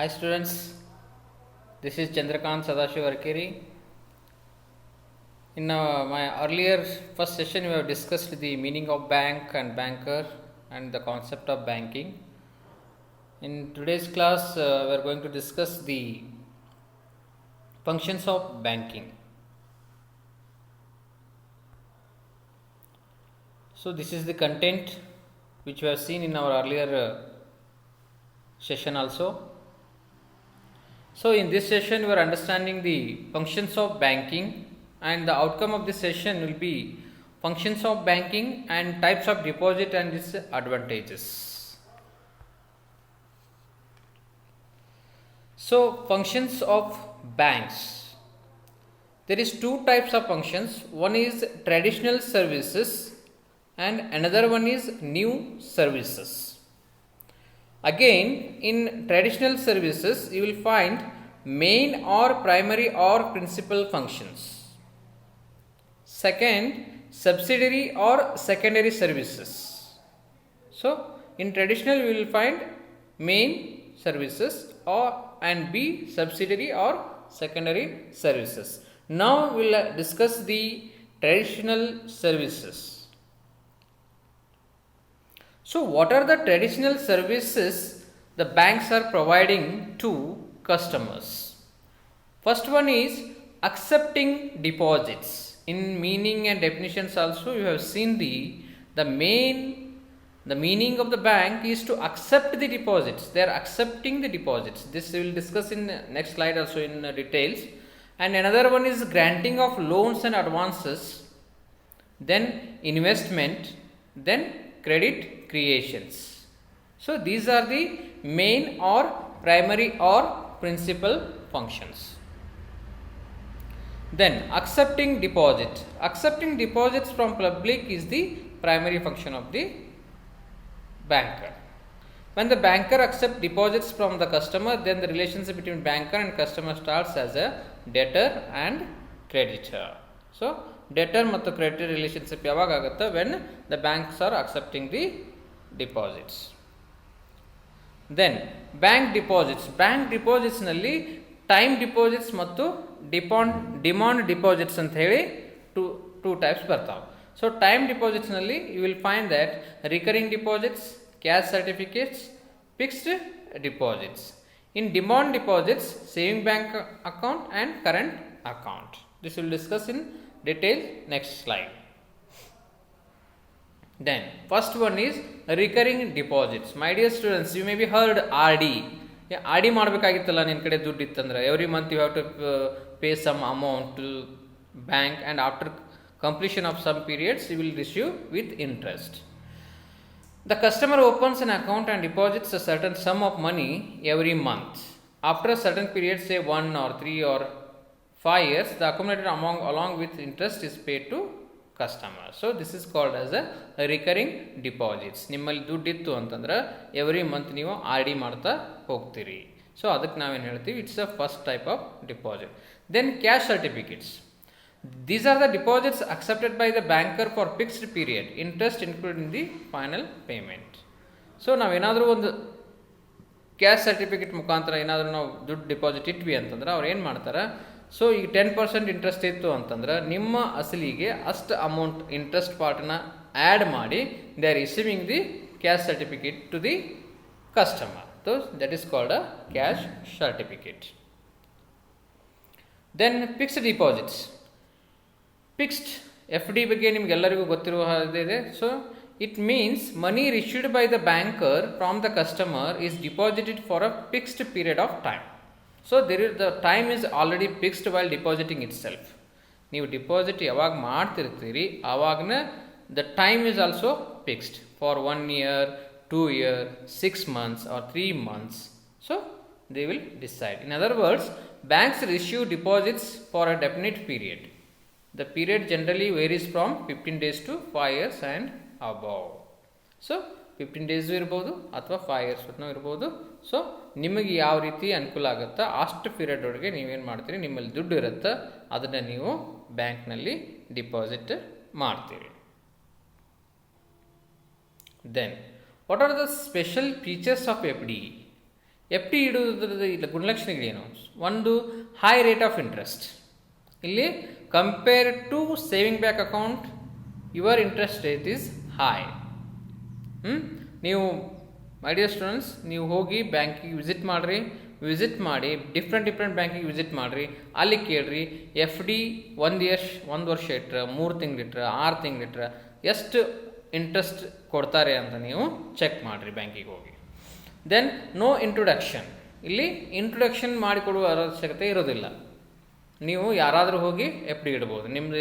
Hi students, this is Chandrakant Sadashiv Arkeri. In my earlier first session, we have discussed the meaning of bank and banker and the concept of banking. In today's class, we are going to discuss the functions of banking. So this is the content which we have seen in our earlier session also. So in this session, we are understanding the functions of banking, and the outcome of this session will be functions of banking and types of deposit and its advantages. So functions of banks. There is two types of functions. One is traditional services and another one is new services. Again, in traditional services, you will find main or primary or principal functions. Second, subsidiary or secondary services. So, in traditional, you will find main services and B subsidiary or secondary services. Now, we will discuss the traditional services. So, what are the traditional services the banks are providing to customers? First one is accepting deposits. In meaning and definitions also you have seen the meaning of the bank is to accept the deposits. They are accepting the deposits. This we will discuss in next slide also in details. And another one is granting of loans and advances, then investment, then credit creations. So these are the main or primary or principal functions. Then accepting deposit. Accepting deposits from public is the primary function of the banker. When the banker accepts deposits from the customer, then the relationship between banker and customer starts as a debtor and creditor. So debtor ಮತ್ತು creditor relationship ಯಾವಾಗ ಆಗುತ್ತೆ when the banks are accepting the deposits. Then bank deposits. Bank deposits ನಲ್ಲಿ time deposits ಮತ್ತು demand deposits ಅಂತ ಹೇಳಿ two types ಬರ್ತಾವೆ. So time ಡಿಪಾಸಿಟ್ಸ್ನಲ್ಲಿ you will find that recurring deposits, cash certificates, fixed deposits. In demand deposits, saving bank account and current account. This will discuss in detail next slide. Then first one is recurring deposits. My dear students, you may be heard RD. RD ಮಾಡಬೇಕಾಗಿತ್ತಲ್ಲ ನಿನ್ನ ಕಡೆ ದುಡ್ಡು ಇತ್ತಂದ್ರೆ every month you have to pay some amount to bank, and after completion of some periods you will receive with interest. The customer opens an account and deposits a certain sum of money every month. After a certain period, say 1 or 3 or 5 years, the accumulated amount along with interest is paid to customer. So this is called as a recurring deposits. ನಿಮ್ಮಲ್ಲಿ ದುಡ್ಡು ಇತ್ತು ಅಂತಂದ್ರೆ every month ನೀವು R D ಮಾಡ್ತಾ ಹೋಗ್ತೀರಿ. So ಅದಕ್ಕೆ ನಾವೇನು ಹೇಳ್ತೀವಿ, it's a first type of deposit. Then cash certificates. These are the deposits accepted by the banker for fixed period, interest included in the final payment. So ನಾವೇನಾದರೂ ಒಂದು cash certificate ಮುಖಾಂತರ ಏನಾದರೂ ನಾವು ದುಡ್ಡು ಡಿಪಾಸಿಟ್ ಇಟ್ವಿ ಅಂತಂದ್ರೆ ಅವ್ರು ಏನು ಮಾಡ್ತಾರೆ, ಸೊ ಈಗ 10% ಇಂಟ್ರೆಸ್ಟ್ ಇತ್ತು ಅಂತಂದ್ರೆ ನಿಮ್ಮ ಅಸಲಿಗೆ ಅಷ್ಟು ಅಮೌಂಟ್ ಇಂಟ್ರೆಸ್ಟ್ ಪಾರ್ಟ್ನ ಆ್ಯಡ್ ಮಾಡಿ they are receiving the cash certificate to the customer. So that is called a cash certificate. Then fixed deposits. Fixed F D ಬಗ್ಗೆ ನಿಮಗೆಲ್ಲರಿಗೂ ಗೊತ್ತಿರುವ ಹಾಗಿದೆ. So it means money received by the banker from the customer is deposited for a fixed period of time. So the time is already fixed while depositing itself. ನೀವು deposit ಯಾವಾಗ ಮಾಡ್ತಿರ್ತೀರಿ ಆವಾಗನ the time is also fixed for 1 year, 2 year, 6 months or 3 months. So they will decide. In other words, banks issue deposits for a definite period. The period generally varies from 15 days to 5 years and above. So 15 days ಇರ್ಬೋದು ಅಥವಾ 5 years ಇರ್ಬೋದು. So ನಿಮಗೆ ಯಾವ ರೀತಿ ಅನುಕೂಲ ಆಗುತ್ತಾ ಅಷ್ಟು period ಒಳಗೆ ನೀವೇನು ಮಾಡ್ತೀರಿ, ನಿಮ್ಮಲ್ಲಿ ದುಡ್ಡು ಇರುತ್ತೆ ಅದನ್ನು ನೀವು ಬ್ಯಾಂಕ್ನಲ್ಲಿ ಡಿಪಾಸಿಟ್ ಮಾಡ್ತೀರಿ. Then what are the special features of F D? F D ಇಡುವುದ್ರದ್ದು ಇಲ್ಲ ಗುಣಲಕ್ಷಣಗಳೇನು? ಒಂದು ಹೈ ರೇಟ್ ಆಫ್ ಇಂಟ್ರೆಸ್ಟ್. ಇಲ್ಲಿ compare to saving bank account your interest rate is high. ನೀವು ಮೈ ಡಿಯರ್ ಸ್ಟೂಡೆಂಟ್ಸ್, ನೀವು ಹೋಗಿ ಬ್ಯಾಂಕಿಗೆ ವಿಸಿಟ್ ಮಾಡಿ ಡಿಫ್ರೆಂಟ್ ಬ್ಯಾಂಕಿಗೆ ವಿಸಿಟ್ ಮಾಡಿರಿ, ಅಲ್ಲಿ ಕೇಳ್ರಿ ಎಫ್ ಡಿ ಒಂದು ವರ್ಷ ಇಟ್ಟರೆ, 3 ತಿಂಗಳು ಇಟ್ಟರೆ, 6 ತಿಂಗಳು ಇಟ್ಟರೆ ಎಷ್ಟು ಇಂಟ್ರೆಸ್ಟ್ ಕೊಡ್ತಾರೆ ಅಂತ ನೀವು ಚೆಕ್ ಮಾಡಿರಿ ಬ್ಯಾಂಕಿಗೆ ಹೋಗಿ. Then no introduction. ಇಲ್ಲಿ ಇಂಟ್ರೊಡಕ್ಷನ್ ಮಾಡಿಕೊಡುವ ಅವಶ್ಯಕತೆ ಇರೋದಿಲ್ಲ. ನೀವು ಯಾರಾದರೂ ಹೋಗಿ ಎಫ್ ಡಿ ಇಡ್ಬೋದು. ನಿಮ್ಮದು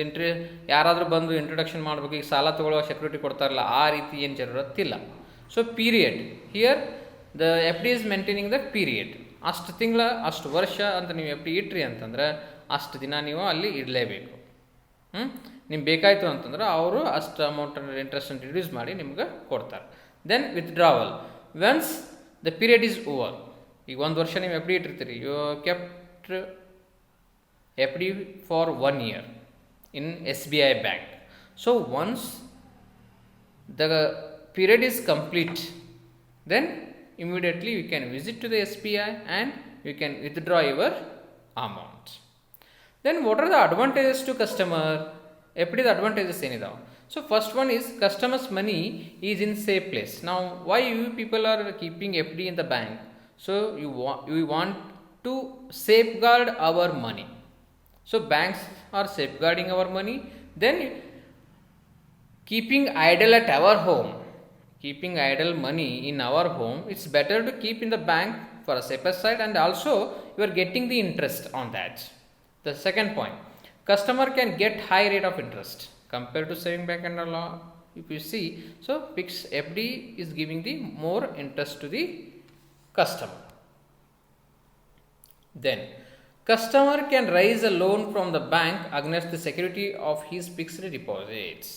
ಯಾರಾದರೂ ಬಂದು ಇಂಟ್ರೊಡಕ್ಷನ್ ಮಾಡಬೇಕು, ಈಗ ಸಾಲ ತೊಗೊಳ್ಳೋ ಸೆಕ್ಯೂರಿಟಿ ಕೊಡ್ತಾರಲ್ಲ, ಆ ರೀತಿ ಏನು ಜರೂರತ್ತಿಲ್ಲ. So period here the F D is maintaining the period. ಅಷ್ಟು ತಿಂಗಳ ಅಷ್ಟು ವರ್ಷ ಅಂತ ನೀವು ಎಫ್ ಡಿ ಇಟ್ರಿ ಅಂತಂದ್ರೆ ಅಷ್ಟು ದಿನ ನೀವು ಅಲ್ಲಿ ಇಡಲೇಬೇಕು. ನಿಮ್ಗೆ ಬೇಕಾಯಿತು ಅಂತಂದ್ರೆ ಅವರು ಅಷ್ಟು ಅಮೌಂಟ್ ಇಂಟ್ರೆಸ್ಟ್ ರಿಡ್ಯೂಸ್ ಮಾಡಿ ನಿಮ್ಗೆ ಕೊಡ್ತಾರೆ. Then withdrawal once the period is over. ಈಗ 1 ವರ್ಷ ನೀವು ಎಫ್ ಡಿ ಇಟ್ಟಿರ್ತೀರಿ, you kept F D for 1 year in SBI bank. So once the period is complete, then immediately you can visit to the SBI and you can withdraw your amount. Then what are the advantages to customer? FD the advantages enidav. So first one is customer's money is in safe place. Now why you people are keeping FD in the bank? So you want to safeguard our money. So banks are safeguarding our money. Then keeping idle at our home, keeping idle money in our home, it's better to keep in the bank for a safer side, and also you are getting the interest on that. The second point, customer can get high rate of interest compared to saving bank and all. If you see, so fixed FD is giving the more interest to the customer. Then customer can raise a loan from the bank against the security of his fixed deposits.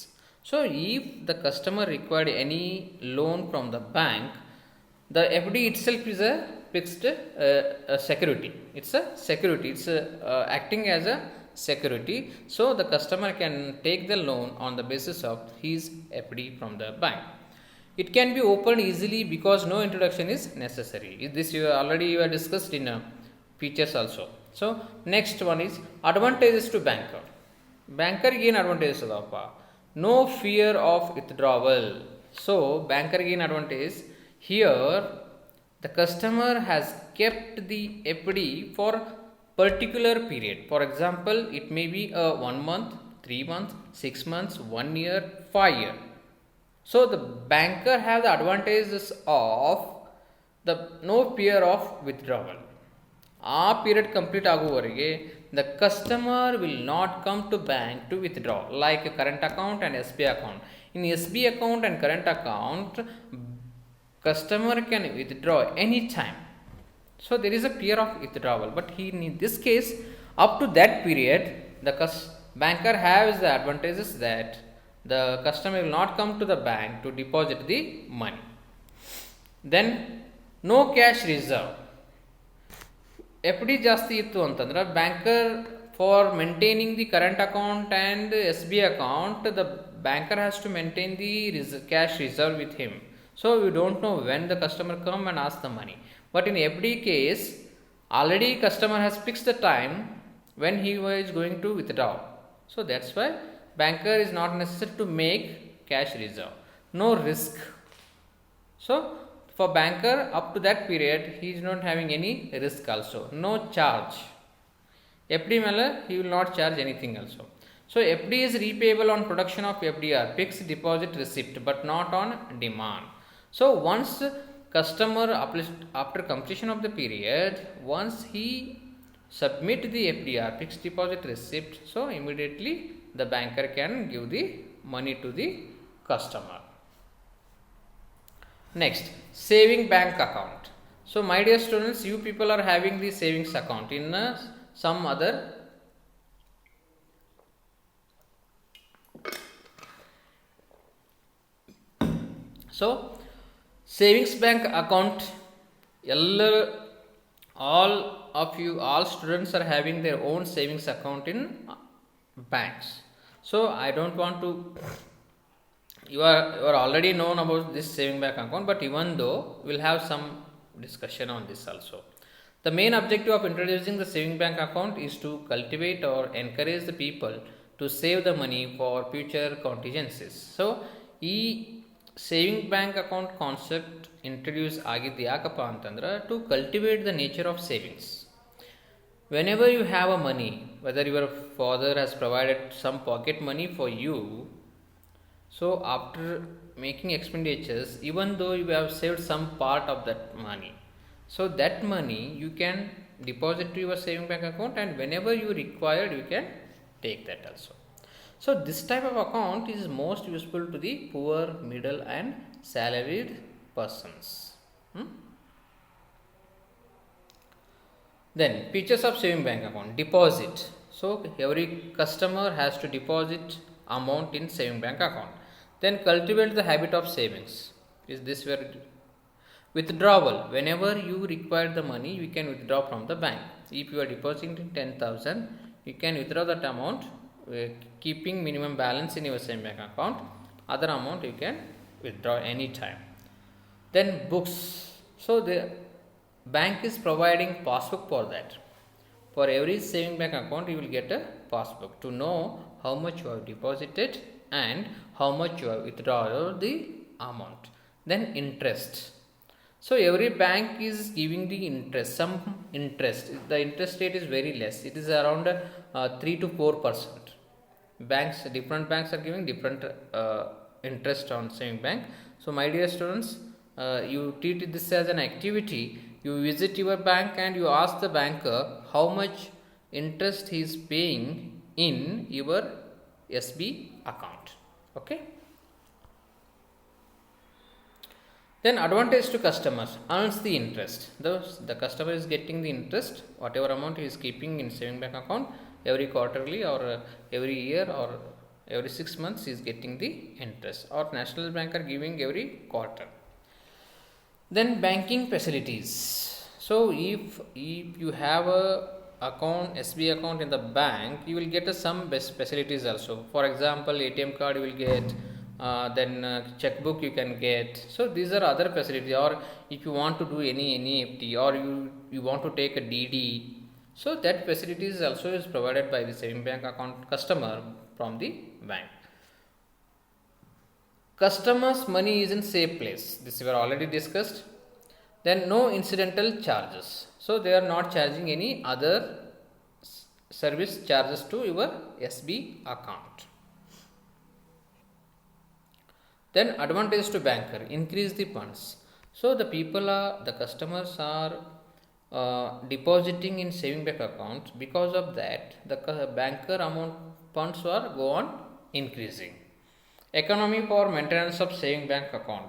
So if the customer required any loan from the bank, the FD itself is a fixed security. It's a security. It's acting as a security. So the customer can take the loan on the basis of his FD from the bank. It can be opened easily because no introduction is necessary. This you already discussed in features also. So next one is advantages to banker. Banker gain advantages adappa. No fear of withdrawal. So banker gain advantage here, the customer has kept the FD for particular period. For example, it may be a 1 month, 3 months, 6 months, 1 year, 5 year. So the banker have the advantages of the no fear of withdrawal. ಆ period complete ಆಗುವವರೆಗೆ the customer will not come to bank to withdraw, like current account and SB account. In SB account and current account, customer can withdraw anytime. So there is a fear of withdrawal, but in this case, up to that period, the banker has the advantages that the customer will not come to the bank to deposit the money. Then no cash reserve. FD ಜಾಸ್ತಿ ಇತ್ತು ಅಂತಂದ್ರೆ banker for maintaining the current account and SB account, the banker has to maintain the cash reserve with him. So you don't know when the customer come and ask the money. But in FD case, already customer has fixed the time when he is going to withdraw. So that's why banker is not necessary to make cash reserve. No risk. So for banker up to that period he is not having any risk also. No charge. FD mele he will not charge anything also. So FD is repayable on production of FDR, fixed deposit receipt, but not on demand. So once customer after completion of the period, once he submit the FDR, fixed deposit receipt, so immediately the banker can give the money to the customer. Next, saving bank account. So my dear students, you people are having the savings account in some other so savings bank account, all of you, all students are having their own savings account in banks. So I don't want to, you are already known about this saving bank account, but even though we'll have some discussion on this also. The main objective of introducing the saving bank account is to cultivate or encourage the people to save the money for future contingencies. So ಈ saving bank account concept introduce ಆಗಿದ್ದು ಯಾಕಪ್ಪ ಅಂತಂದ್ರೆ to cultivate the nature of savings. Whenever you have a money, whether your father has provided some pocket money for you, so after making expenditures, even though you have saved some part of that money, so that money you can deposit to your saving bank account, and whenever you required you can take that also. So this type of account is most useful to the poor, middle and salaried persons. Then features of saving bank account: deposit. So every customer has to deposit amount in saving bank account. Then cultivate the habit of savings. Is this where withdrawal? Whenever you require the money, you can withdraw from the bank. If you are depositing 10,000, you can withdraw that amount, keeping minimum balance in your saving bank account. Other amount you can withdraw anytime. Then books. So the bank is providing passbook for that. For every saving bank account you will get a passbook to know how much you have deposited and how much you have withdrawn the amount. Then interest. So every bank is giving the interest, some interest. The interest rate is very less. It is around 3 to 4%. Different banks are giving different interest on saving bank. So my dear students, you treat this as an activity. You visit your bank and you ask the banker how much interest he is paying in your SB account. Okay. Then advantage to customers: earns the interest. The customer is getting the interest, whatever amount he is keeping in saving bank account, every quarterly or every year or every 6 months he is getting the interest, or national bank are giving every quarter. Then banking facilities. So if you have a account, SB account in the bank, you will get some best facilities also. For example, ATM card you will get, then checkbook you can get. So these are other facilities. Or if you want to do any NEFT, or you want to take a DD, so that facilities also is provided by the saving bank account customer from the bank. Customers' money is in safe place. This we are already discussed. Then no incidental charges. So they are not charging any other service charges to your SB account. Then advantage to banker: increase the funds. So the customers are depositing in saving bank account. Because of that, the banker amount funds are go on increasing. Economy for maintenance of saving bank account.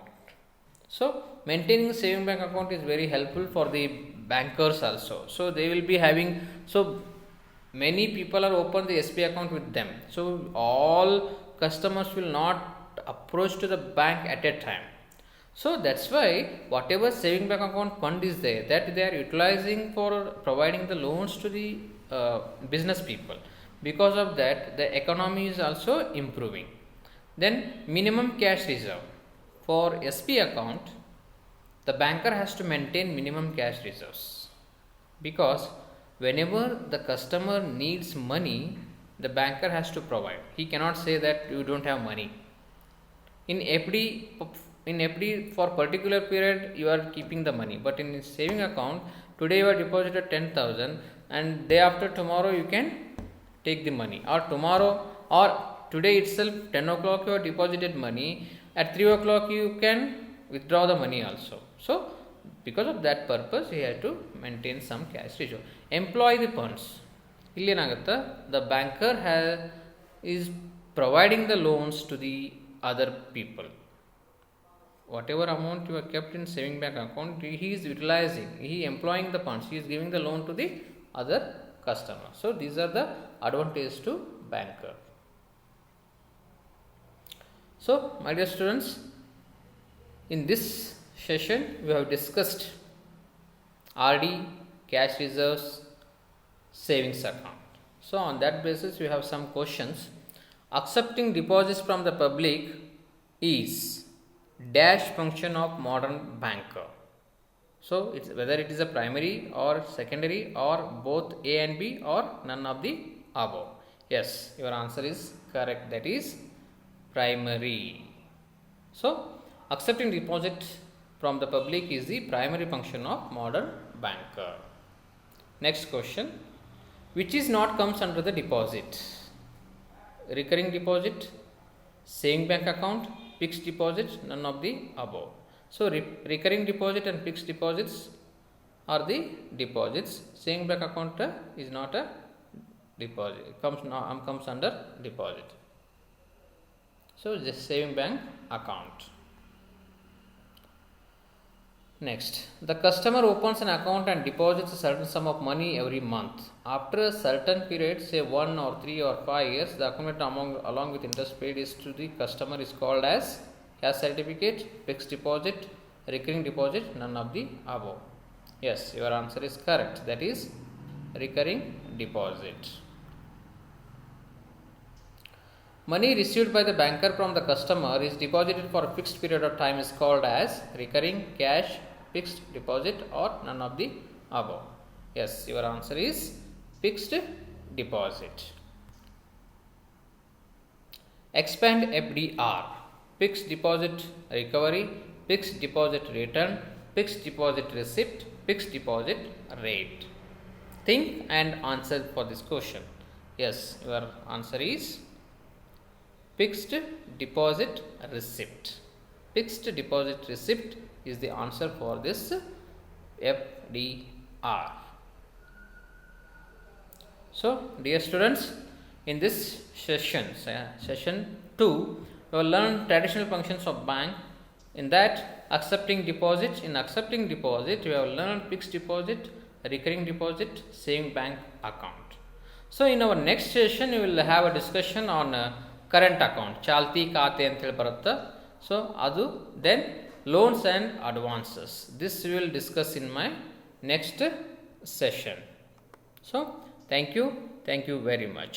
So maintaining saving bank account is very helpful for the bankers also. So they will be having, so many people are open the SB account with them. So all customers will not approach to the bank at a time. So that's why whatever saving bank account fund is there, that they are utilizing for providing the loans to the business people. Because of that, the economy is also improving. Then minimum cash reserve. For SB account, the banker has to maintain minimum cash reserves, because whenever the customer needs money, the banker has to provide. He cannot say that you don't have money. In FD for particular period you are keeping the money, but in saving account, today you are deposited 10,000 and day after tomorrow you can take the money, or tomorrow or today itself 10 o'clock you have deposited money, at 3 o'clock you can withdraw the money also. So because of that purpose you have to maintain some cash reserve. Employ the funds. Illenagutte, the banker is providing the loans to the other people. Whatever amount you have kept in saving bank account, he is utilizing, he employing the funds, he is giving the loan to the other customer. So these are the advantages to banker. So my dear students, in this session we have discussed RD, cash reserves, savings account. So on that basis we have some questions. Accepting deposits from the public is dash function of modern banker. So it's whether it is a primary or secondary or both A and B or none of the above. Yes, your answer is correct, that is primary. So accepting deposit from the public is the primary function of modern banker. Next question, which is not comes under the deposit? Recurring deposit, saving bank account, fixed deposit, none of the above. So recurring deposit and fixed deposits are the deposits. Saving bank account is not a deposit, comes under deposit. So just saving bank account. Next, the customer opens an account and deposits a certain sum of money every month. After a certain period, say 1 or 3 or 5 years, the accumulated amount along with interest paid is to the customer is called as cash certificate, fixed deposit, recurring deposit, none of the above. Yes, your answer is correct, that is recurring deposit. Money received by the banker from the customer is deposited for a fixed period of time is called as recurring, cash, fixed deposit, or none of the above. Yes, your answer is fixed deposit. Expand FDR, fixed deposit recovery, fixed deposit return, fixed deposit receipt, fixed deposit rate. Think and answer for this question. Yes, your answer is fixed deposit receipt. Fixed deposit receipt is the answer for this FDR. So dear students, in this session 2, we will learn traditional functions of bank. In that, accepting deposits. In accepting deposit, we have learned fixed deposit, recurring deposit, saving bank account. So in our next session, we will have a discussion on current account, ಚಾಲ್ತಿ ಖಾತೆ ಅಂತ ಹೇಳಿ ಬರುತ್ತೆ. So ಅದು then loans and advances. This we will discuss in my next session. So thank you very much.